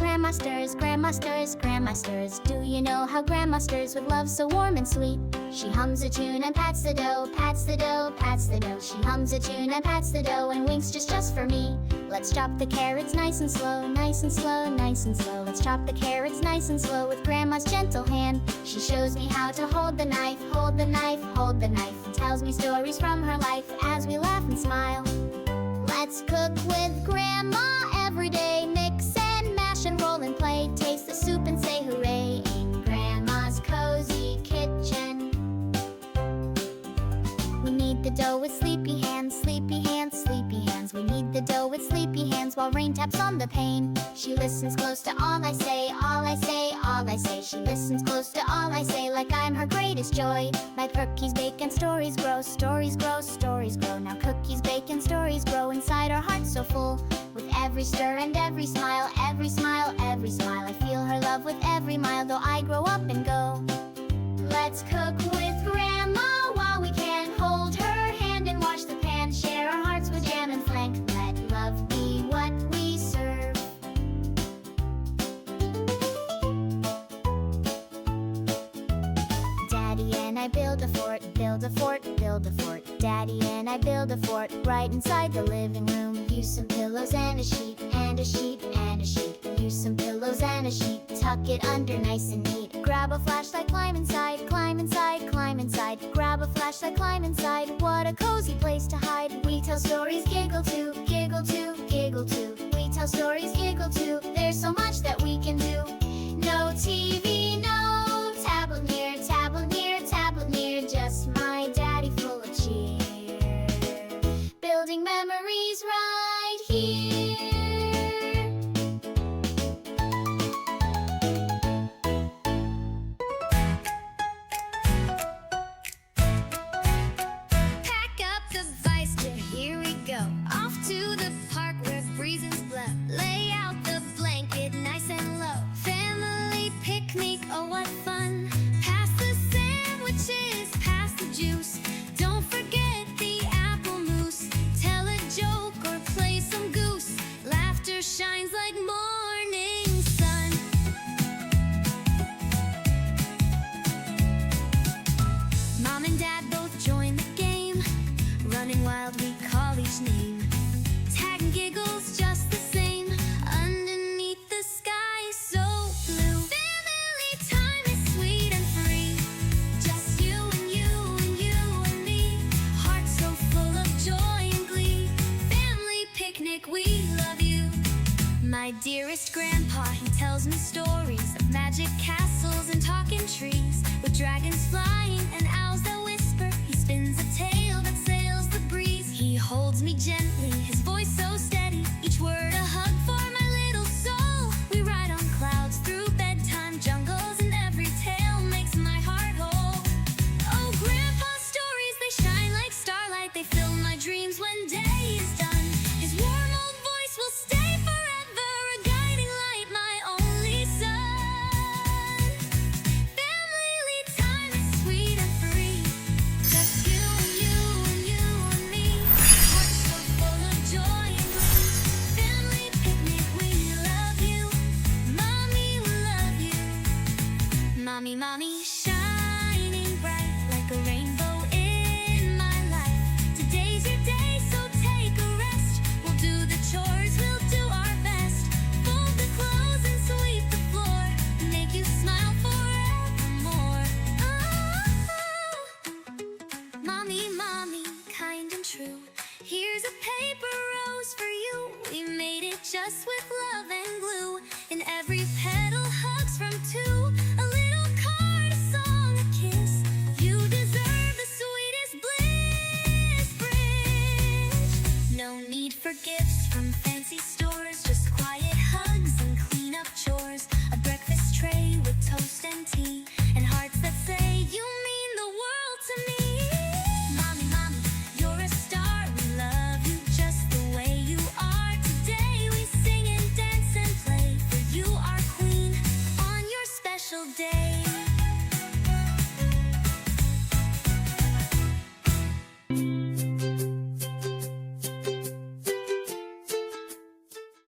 Grandma stirs, Grandma stirs, Grandma stirs. Do you know how Grandma stirs with love so warm and sweet? She hums a tune and pats the dough, pats the dough, pats the dough. She hums a tune and pats the dough and winks just for me. Let's chop the carrots nice and slow, nice and slow, nice and slow. Let's chop the carrots nice and slow with Grandma's gentle hand. She shows me how to hold the knife, hold the knife, hold the knife, and tells me stories from her life as we laugh and smile. Let's cook with Grandma every day. Mix and mash and roll and play. Taste the soup and say hooray in Grandma's cozy kitchen. We knead the dough with sleepy hands, sleepy hands, sleepy hands. We knead the dough with sleepy hands while rain taps on the pane. She listens close to all I say, all I say, all I say. She listens close to all I say like I'm her greatest joy. My cookies bake and stories grow, stories grow, stories grow. Now cookies bake and stories grow inside our hearts so full. With every stir and every smile, every smile, every smile, I feel her love with every mile, though I grow up and go. Let's cook with Grandma while we can. Hold her hand and wash the pan. Share our hearts with jam and flank. Let love be what we serve. Daddy and I build a fort, build a fort, build a fort. Daddy and I build a fort right inside the living room. Use some pillows and a sheet, and a sheet, and a sheet. Use some pillows and a sheet. Tuck it under nice and neat. Grab a flashlight, climb inside, climb inside, climb inside. Grab a flashlight, climb inside. What a cozy place to hide. We tell stories, giggle too, giggle too, giggle too. We tell stories, giggle too. There's so much that we can do. No TV, no tablet near, tablet near, tablet near. Just my daddy full of cheer. Building memories right here. Pack up the vice chair, here we go. Off to the park where breezes blow. Lay out the blanket nice and low. Family picnic, oh what fun. Pass the sandwiches, pass the juice. Don't forget the apple mousse. Tell a joke or play some goose. Laughter shines like morning sun. Mom and Dad both join the game. Running wild, we call each name. Tag and giggles just the same. Underneath the sky so blue. Family time is sweet and free. Just you and you and you and me. Hearts so full of joy and glee. Family picnic, we love you. My dearest grandpa, he tells me stories of magic castles and talking trees. With dragons flying and owls that whisper. He spins a tale that sails the breeze. He holds me gently, his voice so steady. Each word a hug for my little soul. We ride on clouds through bedtime jungles, and every tale makes my heart whole. Oh, Grandpa's stories, they shine like starlight. They fill my dreams when day is done. His warm old voice will stay forever, a guiding light, my only son. Family time is sweet and free. Just you and you and you and me. Hearts so full of joy and glee. Family picnic, we love you. Mommy, we love you. Mommy, mommy, shining bright like a rainbow in my life. Today's your day, so take a rest. We'll do the chores, we'll do our best. Fold the clothes and sweep the floor. Make you smile forevermore. Oh, mommy, mommy, kind and true. Here's a paper rose for you. We made it just with love and glue. In every petal, hugs from two. A little card, a song, a kiss. You deserve the sweetest bliss. Bridge. No need for gifts from fancy stores. Just quiet hugs and clean up chores. A breakfast tray with toast and tea. And hearts that say you mean the world to me. Mommy, mommy, you're a star. We love you just the way you are. Today we sing and dance and play. For you, our queen, on your special day.